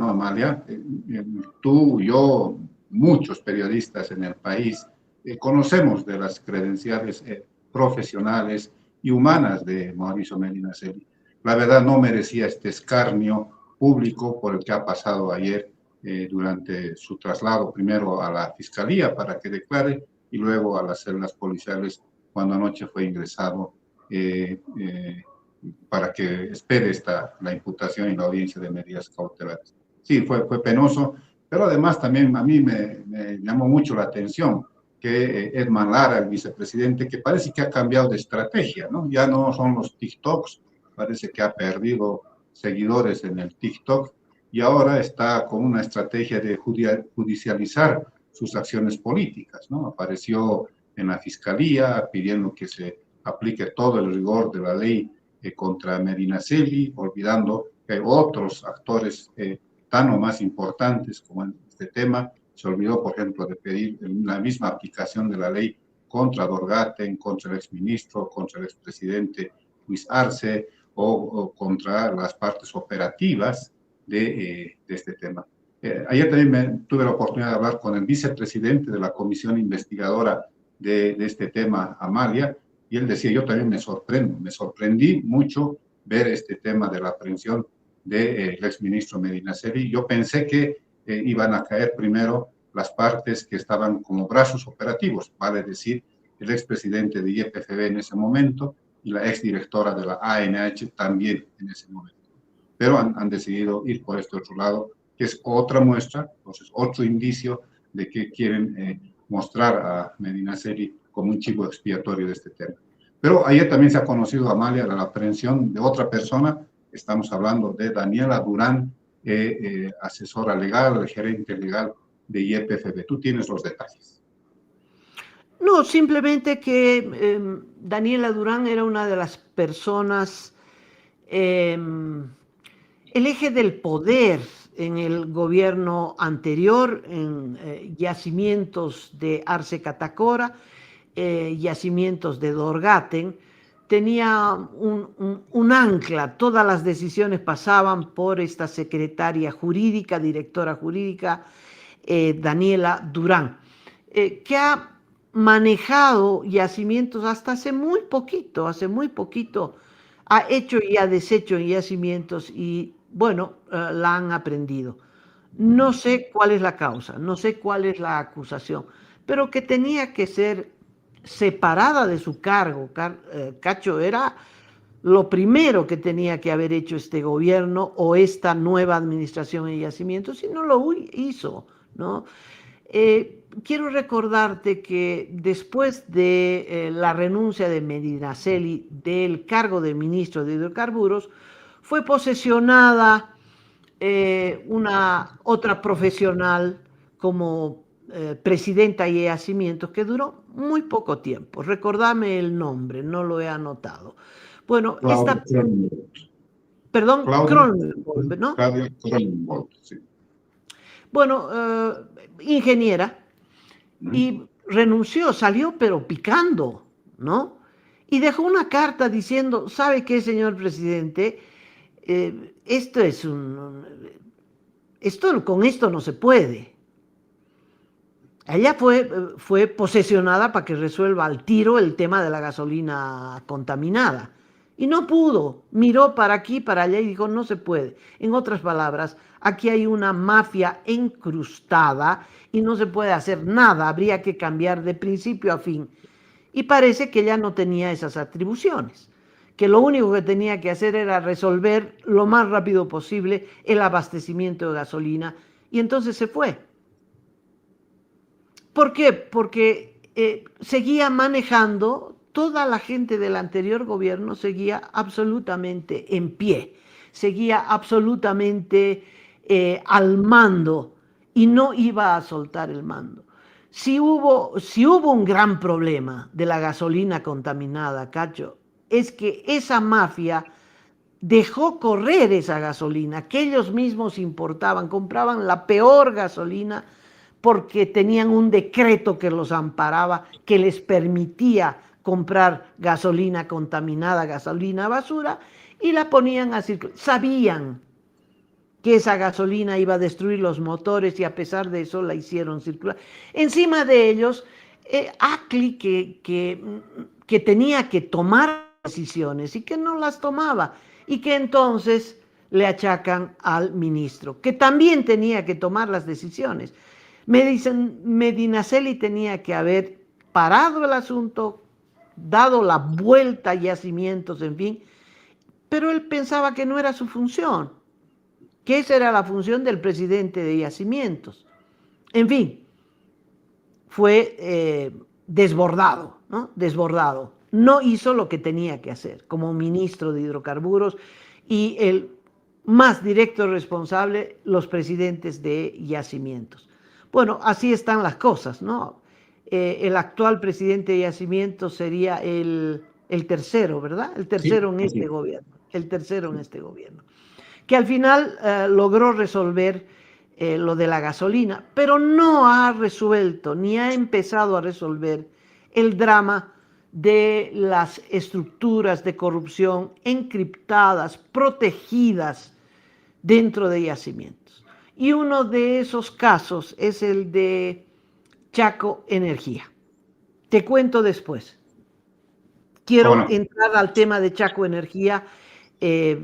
¿no, Amalia? Tú, yo, muchos periodistas en el país conocemos de las credenciales profesionales y humanas de Mauricio Medinaceli. La verdad no merecía este escarnio público por el que ha pasado ayer durante su traslado primero a la fiscalía para que declare y luego a las celdas policiales cuando anoche fue ingresado para que espere la imputación y la audiencia de medidas cautelares. Sí, fue penoso, pero además también a mí me llamó mucho la atención que Edman Lara, el vicepresidente, que parece que ha cambiado de estrategia, ¿no? Ya no son los TikToks, parece que ha perdido seguidores en el TikTok y ahora está con una estrategia de judicializar sus acciones políticas, ¿no? Apareció en la fiscalía pidiendo que se aplique todo el rigor de la ley contra Medinaceli, olvidando que hay otros actores tan o más importantes como en este tema. Se olvidó, por ejemplo, de pedir la misma aplicación de la ley contra Dorgaten, contra el exministro, contra el expresidente Luis Arce o contra las partes operativas de este tema. Ayer también tuve la oportunidad de hablar con el vicepresidente de la comisión investigadora de este tema, Amalia, y él decía, yo también me sorprendí mucho ver este tema de la aprehensión del exministro Medinaceli. Yo pensé que iban a caer primero las partes que estaban como brazos operativos, vale decir, el expresidente de YPFB en ese momento y la exdirectora de la ANH también en ese momento. Pero han decidido ir por este otro lado, que es otra muestra, entonces otro indicio de que quieren mostrar a Medinaceli como un chivo expiatorio de este tema. Pero ayer también se ha conocido, Amalia, la aprehensión de otra persona, estamos hablando de Daniela Durán, asesora legal, gerente legal de YPFB. Tú tienes los detalles. No, simplemente que Daniela Durán era una de las personas, el eje del poder en el gobierno anterior, en yacimientos de Arce Catacora, yacimientos de Dorgaten, tenía un ancla, todas las decisiones pasaban por esta secretaria jurídica, directora jurídica, Daniela Durán, que ha manejado yacimientos hasta hace muy poquito, ha hecho y ha deshecho yacimientos y bueno, la han aprendido. No sé cuál es la causa, no sé cuál es la acusación, pero que tenía que ser separada de su cargo. Cacho, era lo primero que tenía que haber hecho este gobierno o esta nueva administración en yacimientos y no lo hizo, ¿no? Quiero recordarte que después de la renuncia de Medinaceli del cargo de ministro de Hidrocarburos, fue posesionada una otra profesional como presidenta de yacimientos que duró muy poco tiempo. Recordame el nombre, no lo he anotado. Bueno, Claudia esta... Perdón, Cronenberg, ¿no? Claudia Cronenberg, sí. Bueno, ingeniera, y renunció, salió pero picando, ¿no? Y dejó una carta diciendo, ¿sabe qué, señor presidente? Con esto no se puede. Ella fue posesionada para que resuelva al tiro el tema de la gasolina contaminada. Y no pudo. Miró para aquí, para allá y dijo, no se puede. En otras palabras, aquí hay una mafia encrustada y no se puede hacer nada. Habría que cambiar de principio a fin. Y parece que ella no tenía esas atribuciones. Que lo único que tenía que hacer era resolver lo más rápido posible el abastecimiento de gasolina. Y entonces se fue. ¿Por qué? Porque seguía manejando, toda la gente del anterior gobierno seguía absolutamente en pie, seguía absolutamente al mando y no iba a soltar el mando. Si hubo un gran problema de la gasolina contaminada, Cacho, es que esa mafia dejó correr esa gasolina, que ellos mismos importaban, compraban la peor gasolina porque tenían un decreto que los amparaba, que les permitía comprar gasolina contaminada, gasolina basura, y la ponían a circular. Sabían que esa gasolina iba a destruir los motores y a pesar de eso la hicieron circular. Encima de ellos, Acli, que tenía que tomar decisiones y que no las tomaba, y que entonces le achacan al ministro, que también tenía que tomar las decisiones. Me dicen, Medinaceli tenía que haber parado el asunto, dado la vuelta a Yacimientos, en fin, pero él pensaba que no era su función, que esa era la función del presidente de Yacimientos. En fin, fue desbordado, ¿no? Desbordado. No hizo lo que tenía que hacer como ministro de hidrocarburos y el más directo responsable, los presidentes de Yacimientos. Bueno, así están las cosas, ¿no? El actual presidente de Yacimientos sería el tercero, ¿verdad? El tercero Sí, en este sí. gobierno. El tercero en este gobierno. Que al final logró resolver lo de la gasolina, pero no ha resuelto ni ha empezado a resolver el drama de las estructuras de corrupción encriptadas, protegidas dentro de Yacimientos. Y uno de esos casos es el de Chaco Energía. Te cuento después. Quiero Bueno, entrar al tema de Chaco Energía, eh,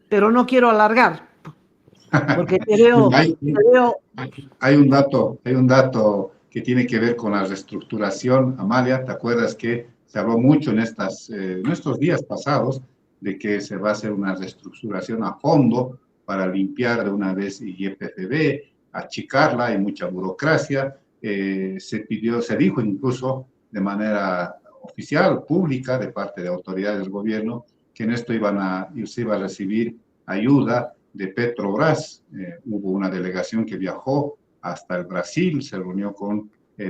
pero no quiero alargar, porque hay, veo, hay un dato que tiene que ver con la reestructuración. Amalia, ¿te acuerdas que se habló mucho en estos días pasados de que se va a hacer una reestructuración a fondo para limpiar de una vez YPFB, achicarla, hay mucha burocracia? Se dijo incluso de manera oficial, pública, de parte de autoridades del gobierno, que en esto se iba a recibir ayuda de Petrobras. Hubo una delegación que viajó hasta el Brasil, se reunió con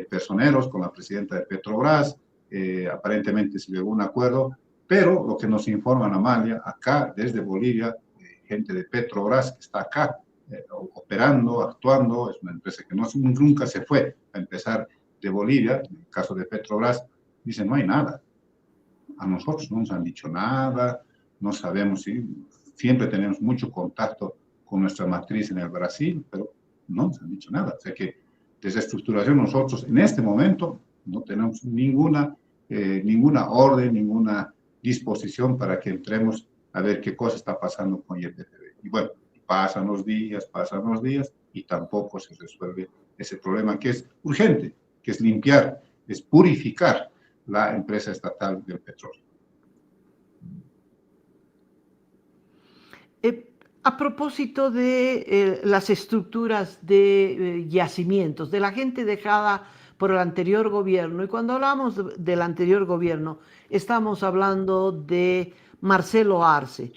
personeros, con la presidenta de Petrobras, aparentemente se llegó a un acuerdo, pero lo que nos informan, Amalia, acá desde Bolivia, gente de Petrobras que está acá operando, actuando, es una empresa que nunca se fue a empezar de Bolivia, en el caso de Petrobras, dicen no hay nada, a nosotros no nos han dicho nada, no sabemos si siempre tenemos mucho contacto con nuestra matriz en el Brasil, pero no nos han dicho nada. O sea que desde estructuración nosotros en este momento no tenemos ninguna orden, ninguna disposición para que entremos a ver qué cosa está pasando con YPFB. Y bueno, pasan los días y tampoco se resuelve ese problema que es urgente, que es limpiar, es purificar la empresa estatal del petróleo. A propósito de las estructuras de yacimientos, de la gente dejada por el anterior gobierno, y cuando hablamos del anterior gobierno, estamos hablando de Marcelo Arce,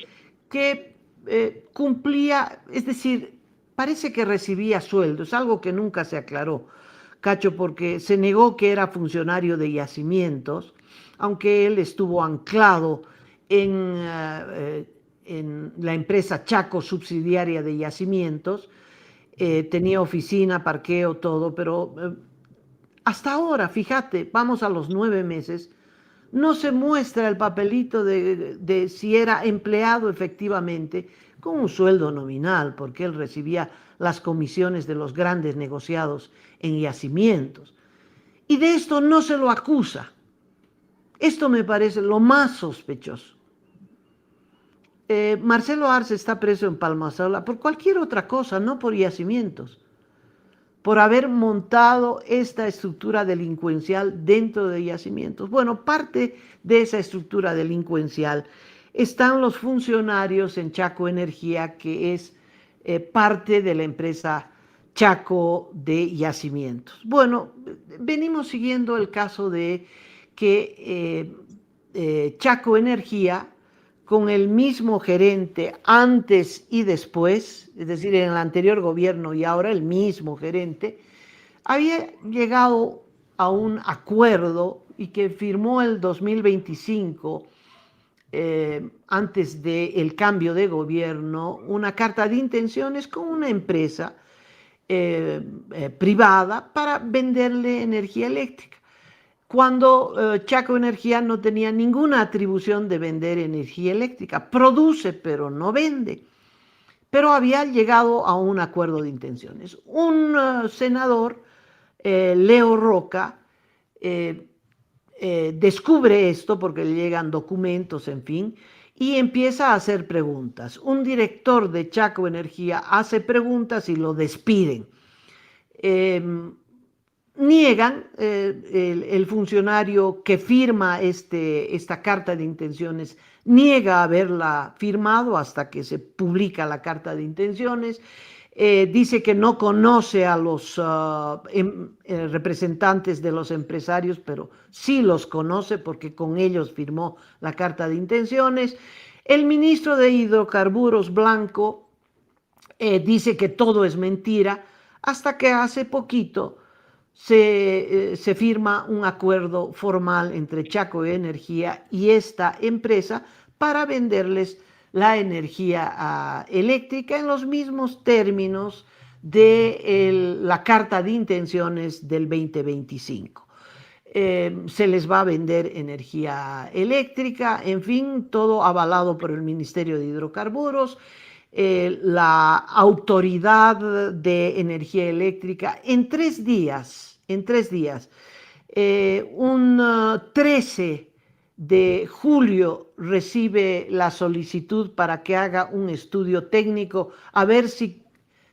que cumplía, es decir, parece que recibía sueldos, algo que nunca se aclaró, Cacho, porque se negó que era funcionario de yacimientos, aunque él estuvo anclado en la empresa Chaco, subsidiaria de Yacimientos, tenía oficina, parqueo, todo, pero hasta ahora, fíjate, vamos a los 9 meses, no se muestra el papelito de si era empleado efectivamente con un sueldo nominal, porque él recibía las comisiones de los grandes negociados en Yacimientos. Y de esto no se lo acusa. Esto me parece lo más sospechoso. Marcelo Arce está preso en Palmasola por cualquier otra cosa, no por Yacimientos, por haber montado esta estructura delincuencial dentro de Yacimientos. Bueno, parte de esa estructura delincuencial están los funcionarios en Chaco Energía, que es parte de la empresa Chaco de Yacimientos. Bueno, venimos siguiendo el caso de que Chaco Energía, con el mismo gerente antes y después, es decir, en el anterior gobierno y ahora el mismo gerente, había llegado a un acuerdo y que firmó el 2025, antes del cambio de gobierno, una carta de intenciones con una empresa privada para venderle energía eléctrica. cuando Chaco Energía no tenía ninguna atribución de vender energía eléctrica. Produce, pero no vende. Pero había llegado a un acuerdo de intenciones. Un senador, Leo Roca, descubre esto porque le llegan documentos, en fin, y empieza a hacer preguntas. Un director de Chaco Energía hace preguntas y lo despiden. Niegan el funcionario que firma esta carta de intenciones, niega haberla firmado hasta que se publica la carta de intenciones. Dice que no conoce a los representantes de los empresarios, pero sí los conoce porque con ellos firmó la carta de intenciones. El ministro de Hidrocarburos, Blanco, dice que todo es mentira, hasta que hace poquito se firma un acuerdo formal entre Chaco Energía y esta empresa para venderles la energía eléctrica en los mismos términos de la carta de intenciones del 2025. Se les va a vender energía eléctrica, en fin, todo avalado por el Ministerio de Hidrocarburos. La Autoridad de Energía Eléctrica en 3 días, un 13 de julio recibe la solicitud para que haga un estudio técnico a ver si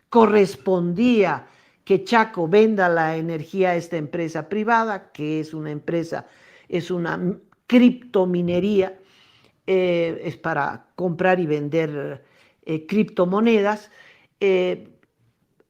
correspondía que Chaco venda la energía a esta empresa privada, que es una empresa, es una criptominería, es para comprar y vender criptomonedas.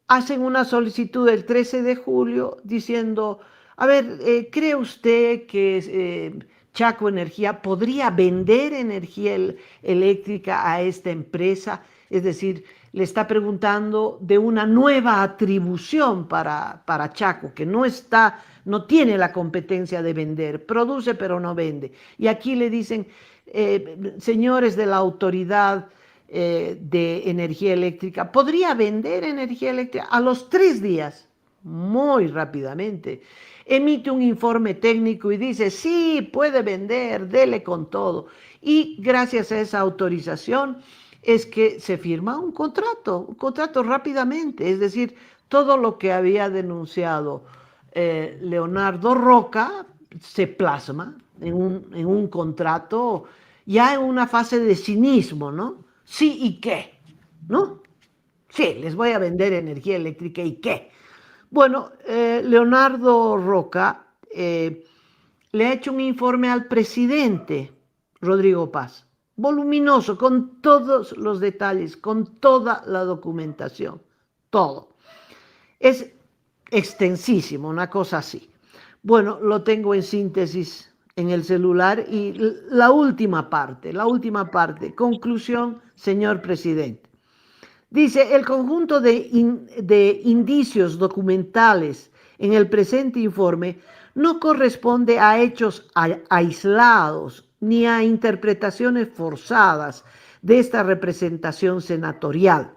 Hacen una solicitud el 13 de julio diciendo, a ver, ¿cree usted que Chaco Energía podría vender energía eléctrica a esta empresa? Es decir, le está preguntando de una nueva atribución para Chaco, que no tiene la competencia de vender, produce pero no vende. Y aquí le dicen, señores de la Autoridad de Energía Eléctrica, podría vender energía eléctrica a los 3 días, muy rápidamente. Emite un informe técnico y dice, sí, puede vender, dele con todo. Y gracias a esa autorización es que se firma un contrato rápidamente. Es decir, todo lo que había denunciado Leonardo Roca se plasma en un contrato, ya en una fase de cinismo, ¿no? Sí, ¿y qué? ¿No? Sí, les voy a vender energía eléctrica, ¿y qué? Bueno, Leonardo Roca le ha hecho un informe al presidente Rodrigo Paz, voluminoso, con todos los detalles, con toda la documentación, todo. Es extensísimo, una cosa así. Bueno, lo tengo en síntesis en el celular y la última parte, conclusión, señor presidente. Dice, el conjunto de indicios documentales en el presente informe no corresponde a hechos aislados ni a interpretaciones forzadas de esta representación senatorial.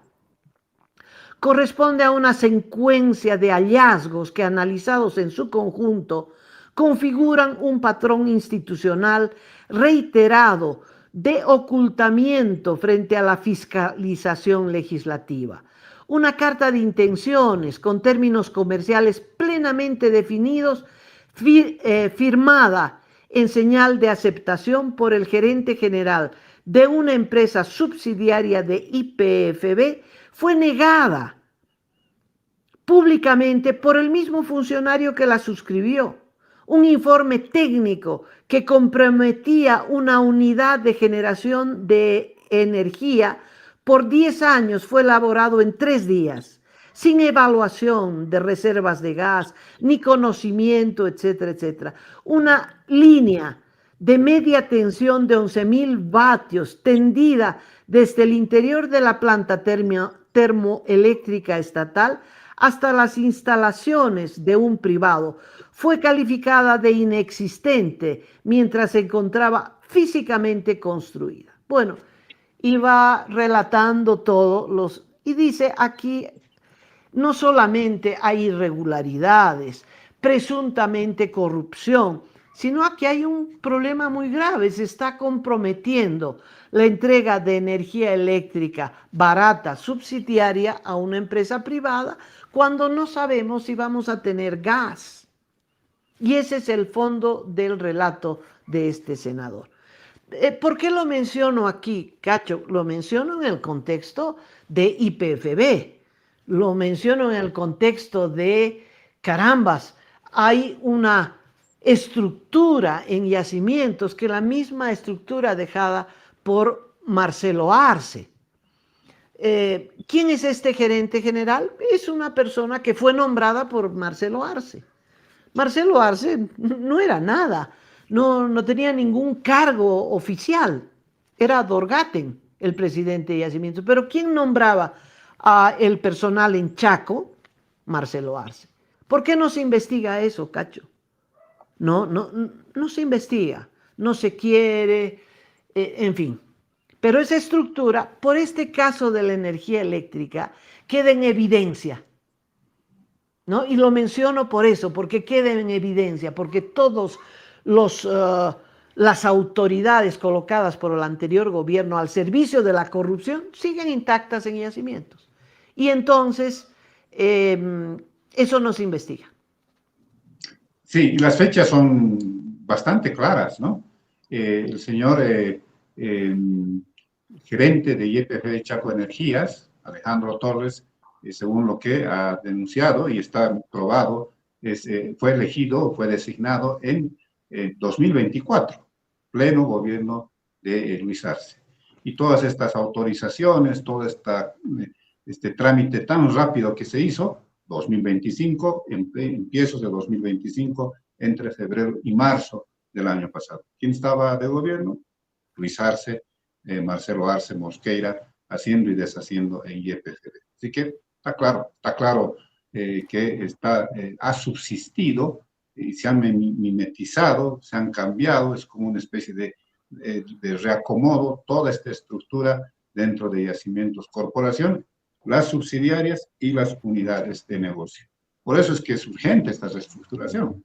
Corresponde a una secuencia de hallazgos que, analizados en su conjunto, configuran un patrón institucional reiterado de ocultamiento frente a la fiscalización legislativa. Una carta de intenciones con términos comerciales plenamente definidos, firmada en señal de aceptación por el gerente general de una empresa subsidiaria de YPFB, fue negada públicamente por el mismo funcionario que la suscribió. Un informe técnico que comprometía una unidad de generación de energía por 10 años fue elaborado en 3 días, sin evaluación de reservas de gas, ni conocimiento, etcétera, etcétera. Una línea de media tensión de 11.000 vatios tendida desde el interior de la planta termoeléctrica estatal hasta las instalaciones de un privado, fue calificada de inexistente mientras se encontraba físicamente construida. Bueno, iba relatando todo y dice aquí, no solamente hay irregularidades, presuntamente corrupción, sino a que hay un problema muy grave. Se está comprometiendo la entrega de energía eléctrica barata, subsidiaria, a una empresa privada cuando no sabemos si vamos a tener gas. Y ese es el fondo del relato de este senador. ¿Por qué lo menciono aquí, Cacho? Lo menciono en el contexto de YPFB, lo menciono en el contexto de, carambas, hay una estructura en yacimientos que la misma estructura dejada por Marcelo Arce. ¿Quién es este gerente general? Es una persona que fue nombrada por Marcelo Arce. Marcelo Arce no era nada, no tenía ningún cargo oficial, era Dorgaten el presidente de Yacimientos. Pero ¿quién nombraba a el personal en Chaco? Marcelo Arce. ¿Por qué no se investiga eso, Cacho? No se investiga, no se quiere, en fin. Pero esa estructura, por este caso de la energía eléctrica, queda en evidencia. ¿No? Y lo menciono por eso, porque queda en evidencia, porque todos las autoridades colocadas por el anterior gobierno al servicio de la corrupción siguen intactas en yacimientos. Y entonces, eso no se investiga. Sí, las fechas son bastante claras, ¿no? El señor gerente de YPF Chaco Energías, Alejandro Torres, según lo que ha denunciado y está probado, fue elegido, fue designado en 2024, pleno gobierno de Luis Arce. Y todas estas autorizaciones, todo este trámite tan rápido que se hizo, 2025, empiezos de 2025, entre febrero y marzo del año pasado. ¿Quién estaba de gobierno? Luis Arce, Marcelo Arce Mosqueira, haciendo y deshaciendo en YPFB. Así que está claro que ha subsistido y se han mimetizado, se han cambiado, es como una especie de reacomodo toda esta estructura dentro de Yacimientos Corporación, las subsidiarias y las unidades de negocio. Por eso es que es urgente esta reestructuración.